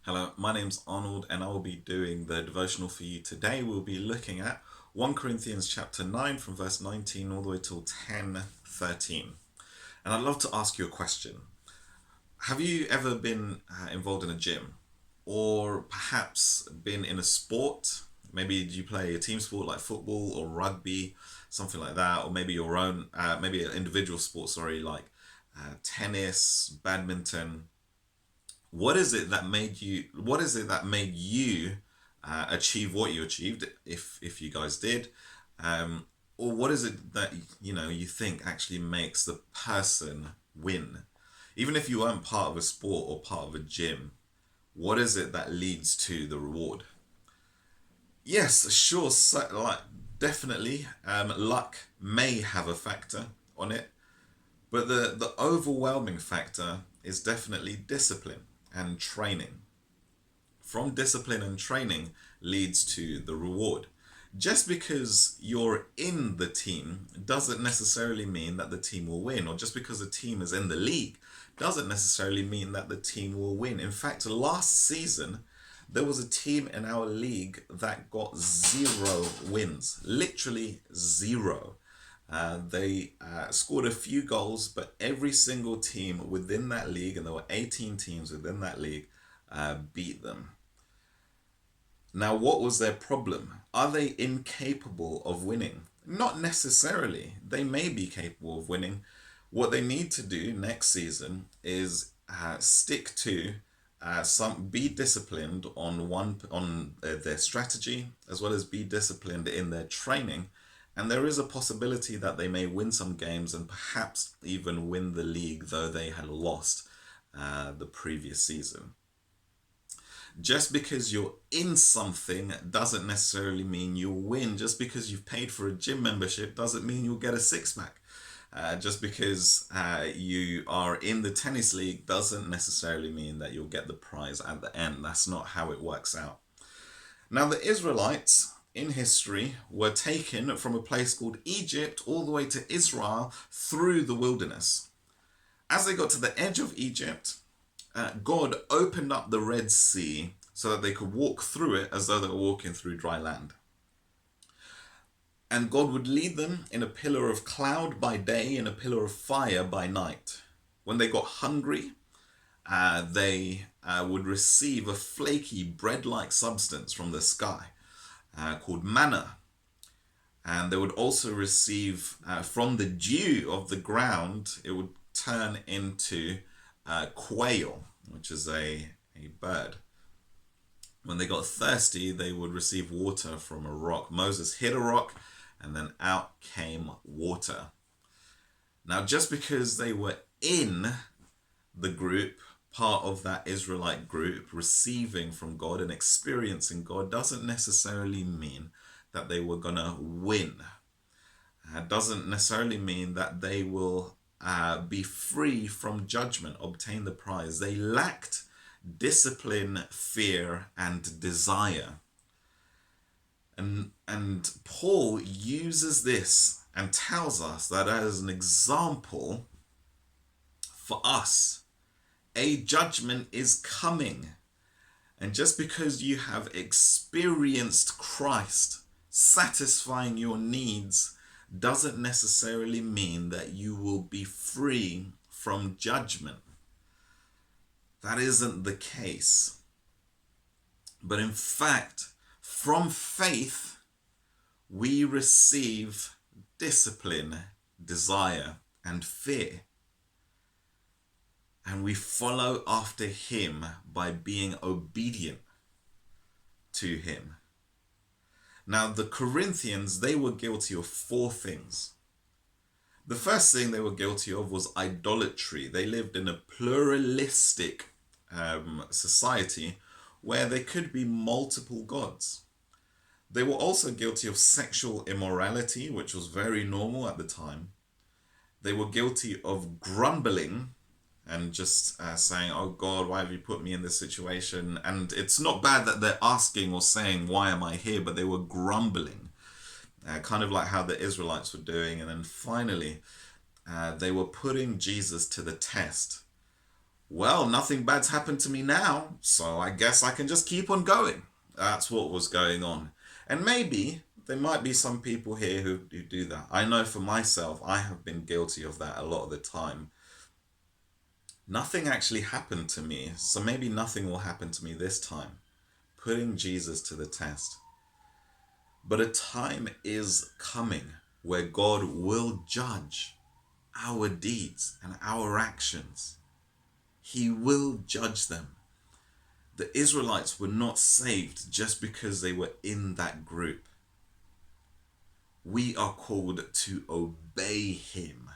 Hello, my name's Arnold and I will be doing the devotional for you today. We'll be looking at 1 Corinthians chapter 9 from verse 19 all the way till 10:13. And I'd love to ask you a question. Have you ever been involved in a gym or perhaps been in a sport? Maybe do you play a team sport like football or rugby, something like that, or maybe your own, maybe an individual sport, sorry, like tennis, badminton. What is it that made you achieve what you achieved, if you guys did, or what is it that you think actually makes the person win, even if you weren't part of a sport or part of a gym? What is it that leads to the reward? Yes, sure, so, like, definitely, luck may have a factor on it, but the overwhelming factor is definitely discipline and training. From discipline and training leads to the reward. Just because you're in the team doesn't necessarily mean that the team will win, or just because a team is in the league doesn't necessarily mean that the team will win. In fact, last season, there was a team in our league that got zero wins, literally zero. They scored a few goals, but every single team within that league, and there were 18 teams within that league, beat them. Now, what was their problem? Are they incapable of winning? Not necessarily. They may be capable of winning. What they need to do next season is stick to be disciplined on their strategy, as well as be disciplined in their training. And there is a possibility that they may win some games and perhaps even win the league, though they had lost the previous season. Just because you're in something doesn't necessarily mean you'll win. Just because you've paid for a gym membership doesn't mean you'll get a six pack. Just because you are in the tennis league doesn't necessarily mean that you'll get the prize at the end. That's not how it works out. Now, the Israelites in history were taken from a place called Egypt all the way to Israel through the wilderness. As they got to the edge of Egypt, God opened up the Red Sea so that they could walk through it as though they were walking through dry land. And God would lead them in a pillar of cloud by day and a pillar of fire by night. When they got hungry, they would receive a flaky bread-like substance from the sky called manna. And they would also receive from the dew of the ground, it would turn into quail, which is a bird. When they got thirsty, they would receive water from a rock. Moses hit a rock, and then out came water. Now, just because they were in the group, part of that Israelite group, receiving from God and experiencing God, doesn't necessarily mean that they were going to win. Doesn't necessarily mean that they will be free from judgment, obtain the prize. They lacked discipline, fear, and desire. And Paul uses this and tells us that as an example for us, a judgment is coming. And just because you have experienced Christ satisfying your needs doesn't necessarily mean that you will be free from judgment. That isn't the case. But in fact, from faith, we receive discipline, desire, and fear. And we follow after him by being obedient to him. Now, the Corinthians, they were guilty of four things. The first thing they were guilty of was idolatry. They lived in a pluralistic society where there could be multiple gods. They were also guilty of sexual immorality, which was very normal at the time. They were guilty of grumbling and just saying, oh God, why have you put me in this situation? And it's not bad that they're asking or saying, why am I here? But they were grumbling, kind of like how the Israelites were doing. And then finally, they were putting Jesus to the test. well, nothing bad's happened to me now, so I guess I can just keep on going. That's what was going on. And maybe there might be some people here who do that. I know for myself, I have been guilty of that a lot of the time. Nothing actually happened to me, so maybe nothing will happen to me this time. Putting Jesus to the test. But a time is coming where God will judge our deeds and our actions. He will judge them. The Israelites were not saved just because they were in that group. We are called to obey him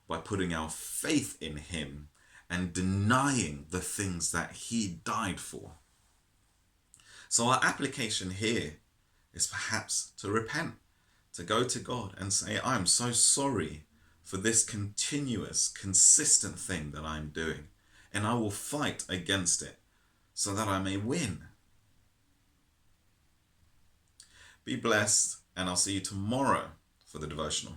by putting our faith in him and denying the things that he died for. So our application here is perhaps to repent, to go to God and say, I'm so sorry for this continuous, consistent thing that I'm doing, and I will fight against it so that I may win. Be blessed, and I'll see you tomorrow for the devotional.